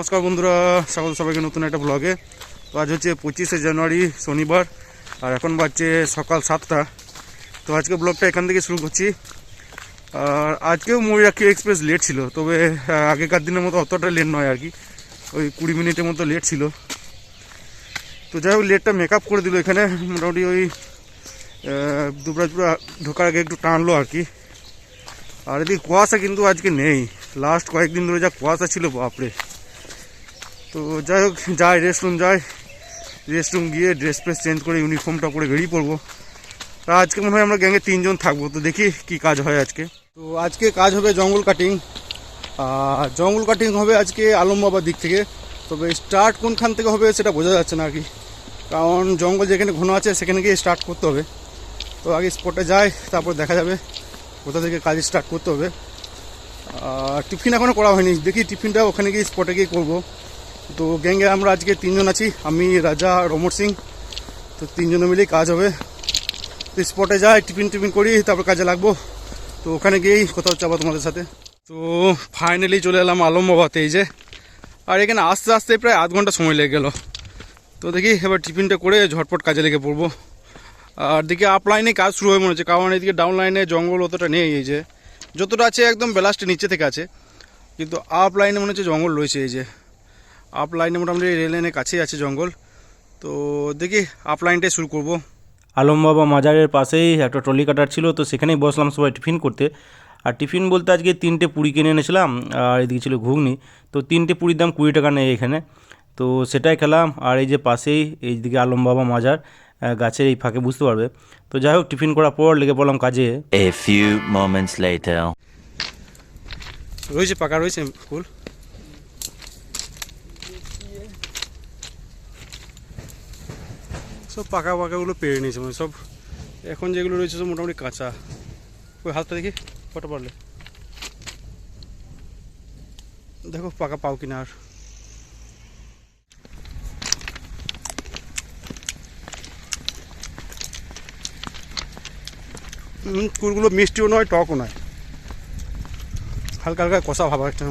নমস্কার বন্ধুরা, স্বাগত সবাইকে নতুন একটা ব্লগে। তো আজ হচ্ছে 25শে জানুয়ারি শনিবার, আর এখন বাজছে সকাল 7টা। তো আজকে ব্লগটা এখান থেকে শুরু করছি। আর আজকেও ময়ূরাক্ষী এক্সপ্রেস লেট ছিল, তবে আগেকার দিনের মতো অতটা লেট নয় আর কি, ওই 20 মিনিটের মতো লেট ছিল। তো যাই হোক, লেটটা মেকআপ করে দিল এখানে, মোটামুটি ওই দুবরাজপুর ঢোকার আগে একটু টানলো আর কি। আর এদিকে কুয়াশা কিন্তু আজকে নেই, লাস্ট কয়েকদিন ধরে যা কুয়াশা ছিল বাপরে। তো যাই হোক, রেস্টরুম গিয়ে ড্রেস ফ্রেস চেঞ্জ করে ইউনিফর্মটা পরে বেরিয়ে পড়বো। তা আজকে মনে হয় আমরা গ্যাংয়ে 3 জন থাকবো, তো দেখি কি কাজ হয় আজকে। তো আজকে কাজ হবে জঙ্গল কাটিং, আর জঙ্গল কাটিং হবে আজকে আলমবাবার দিক থেকে। তবে স্টার্ট কোনখান থেকে হবে সেটা বোঝা যাচ্ছে না আর কি, কারণ জঙ্গল যেখানে ঘন আছে সেখানে গিয়ে স্টার্ট করতে হবে। তো আগে স্পটে যাই, তারপর দেখা যাবে কোথা থেকে কাজ স্টার্ট করতে হবে। টিফিন এখনও করা হয়নি, দেখি টিফিনটা ওখানে গিয়ে স্পটে গিয়ে করবো। তো গ্যাংয়ে আমরা আজকে 3 জন আছি, আমি, রাজা, রমর সিং। তো 3 জনে মিলেই কাজ হবে। তো স্পটে যাই, টিফিন করি, তারপর কাজে লাগবো। তো ওখানে গিয়েই কথা হচ্ছে আবার তোমাদের সাথে। তো ফাইনালি চলে এলাম আলমবাবাতে, এই যে। আর এখানে আস্তে আস্তে প্রায় আধ ঘন্টা সময় লেগে গেল। তো দেখি এবার টিফিনটা করে ঝটপট কাজে লেগে পড়বো। আর দিকে আপ লাইনে কাজ শুরু হয়ে মনে হচ্ছে, কারণ এদিকে ডাউন লাইনে জঙ্গল অতটা নেই। এই যে যতটা আছে একদম বেলাস্টের নিচে থেকে আছে, কিন্তু আপ লাইনে মনে হচ্ছে জঙ্গল রয়েছে। এই যে আপ লাইনে মোটামুটি রেল লাইনের কাছেই আছে জঙ্গল। তো দেখি আপ লাইনটাই শুরু করবো। আলমবাবা মাজারের পাশেই একটা ট্রলি কাটার ছিল, তো সেখানেই বসলাম সবাই টিফিন করতে। আর টিফিন বলতে আজকে 3টে পুরি কিনে এনেছিলাম, আর এদিকে ছিল ঘুগনি। তো 3টে পুরির দাম 20 টাকা নেই এখানে, তো সেটাই খেলাম। আর এই যে পাশেই এইদিকে আলমবাবা মাজার, গাছের এই ফাঁকে বুঝতে পারবে। তো যাই হোক, টিফিন করার পর লেগে পড়লাম কাজে। A few moments later. রয়েছে পাকা রয়েছে ফুল। সব পাকাগুলো পেরে নিয়েছে, মানে সব এখন যেগুলো রয়েছে সব মোটামুটি কাঁচা। ওই হাতটা দেখি কটা পারলে, দেখো পাকা পাও কিনা। আর কুলগুলো মিষ্টিও নয়, টকও নয়, হালকা হালকা কষা ভাব একটা।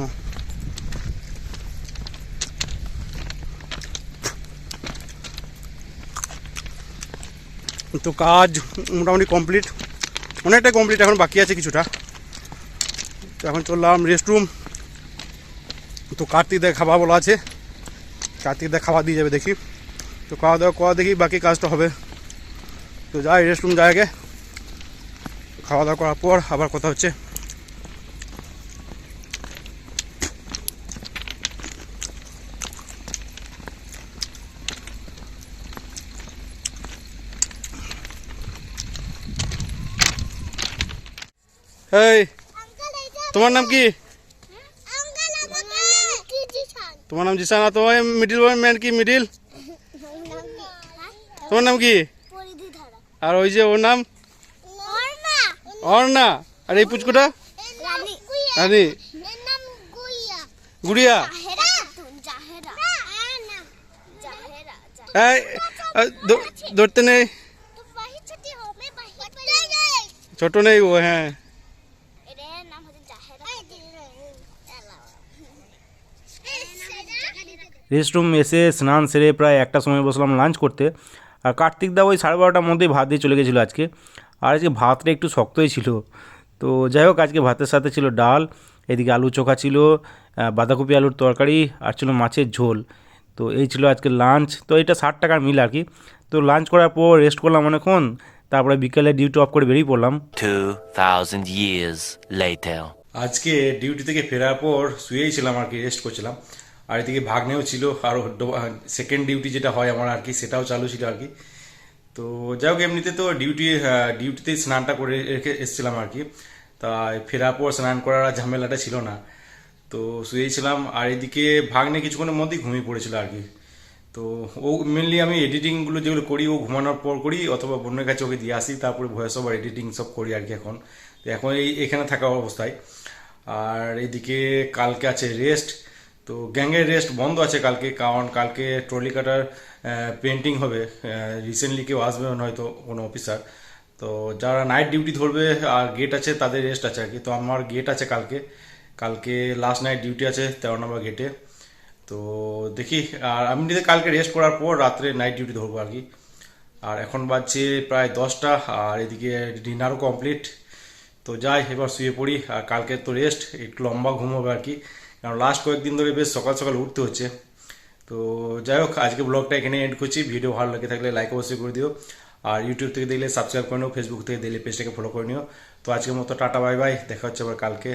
তো কাজ মোটামুটি কমপ্লিট, অনেকটাই কমপ্লিট, এখন বাকি আছে কিছুটা। তো এখন চললাম রেস্টরুম। তো কার্তিকদের খাওয়া বলা আছে, কার্তিকদের খাওয়া দিয়ে যাবে দেখি। তো খাওয়া দাওয়া করা দেখি, বাকি কাজটা হবে। তো যাই রেস্টরুম যাই আগে, খাওয়া দাওয়া করার পর আবার কথা হচ্ছে। এই তোমার নাম কি? তোমার নাম জিসান। আর তোমার মিডিল ম্যান কি? মিডিল তোমার নাম কি? আর ওই যে ওর নাম অর্ণা। আর এই পুচকুটা রানী। গুড়িয়া। ধরতে নেই, ছোট নেই ও। হ্যাঁ, রেস্টরুম এসে স্নান সেরে প্রায় 1টার সময় বসলাম লাঞ্চ করতে। আর কার্তিকদা ওই 12:30টার মধ্যেই ভাত দিয়ে চলে গেছিলো আজকে। আর আজকে ভাতটা একটু শক্তই ছিল। তো যাই হোক, আজকে ভাতের সাথে ছিল ডাল, এদিকে আলু চোখা ছিল, বাঁধাকপি আলুর তরকারি, আর ছিল মাছের ঝোল। তো এই ছিল আজকে লাঞ্চ। তো এটা 60 টাকার মিল আর কি। তো লাঞ্চ করার পর রেস্ট করলাম অনেকক্ষণ, তারপরে বিকেলে ডিউটি অফ করে বেরিয়ে পড়লাম। 2000 years later. আজকে ডিউটি থেকে ফেরার পর শুয়েই ছিলাম আর কি, রেস্ট করছিলাম। আর এদিকে ভাগ্নেও ছিল, আর সেকেন্ড ডিউটি যেটা হয় আমার আর কি, সেটাও চালু ছিল আর কি। তো যাই হোক, এমনিতে তো ডিউটিতেই স্নানটা করে রেখে এসেছিলাম আর কি। তাই ফেরার পর স্নান করার আর ঝামেলাটা ছিল না। তো শুয়েই ছিলাম। আর এদিকে ভাগ্নে কিছুক্ষণের মধ্যেই ঘুমিয়ে পড়েছিল আর কি। তো ও মেনলি আমি এডিটিংগুলো যেগুলো করি ও ঘুমানোর পর করি, অথবা বোনের কাছে ওকে দিয়ে আসি, তারপরে ভয়েস ওভার এডিটিং সব করি আর কি এখন। তো এখন এখানে থাকা অবস্থায়। আর এদিকে কালকে আছে রেস্ট। তো গ্যাংয়ের রেস্ট বন্ধ আছে কালকে, কারণ কালকে ট্রলি কাটার পেন্টিং হবে। রিসেন্টলি কেউ আসবে হয়তো কোনো অফিসার। তো যারা নাইট ডিউটি ধরবে আর গেট আছে তাদের রেস্ট আছে আর কি। তো আমার গেট আছে কালকে লাস্ট নাইট ডিউটি আছে 13 নম্বর গেটে। তো তো দেখি, আর আমি যদি কালকে রেস্ট করার পর রাত্রে নাইট ডিউটি ধরবো আর কি। আর এখন বাজছে প্রায় 10টা, আর এদিকে ডিনারও কমপ্লিট। তো যাই এবার শুয়ে পড়ি, আর কালকে তো রেস্ট, একটু লম্বা ঘুম হবে আর কি, কারণ লাস্ট কয়েকদিন ধরে বেশ সকাল সকাল উঠতে হচ্ছে। তো যাই হোক, আজকে ব্লগটা এখানে এন্ড করছি। ভিডিও ভালো লাগে থাকলে লাইক অবশ্যই করে দিও, আর ইউটিউব থেকে দেখলে সাবস্ক্রাইব করে নিও, ফেসবুক থেকে দেখলে পেজটাকে ফলো করে নিও। তো আজকের মতো টাটা বাই বাই, দেখা হচ্ছে আবার কালকে।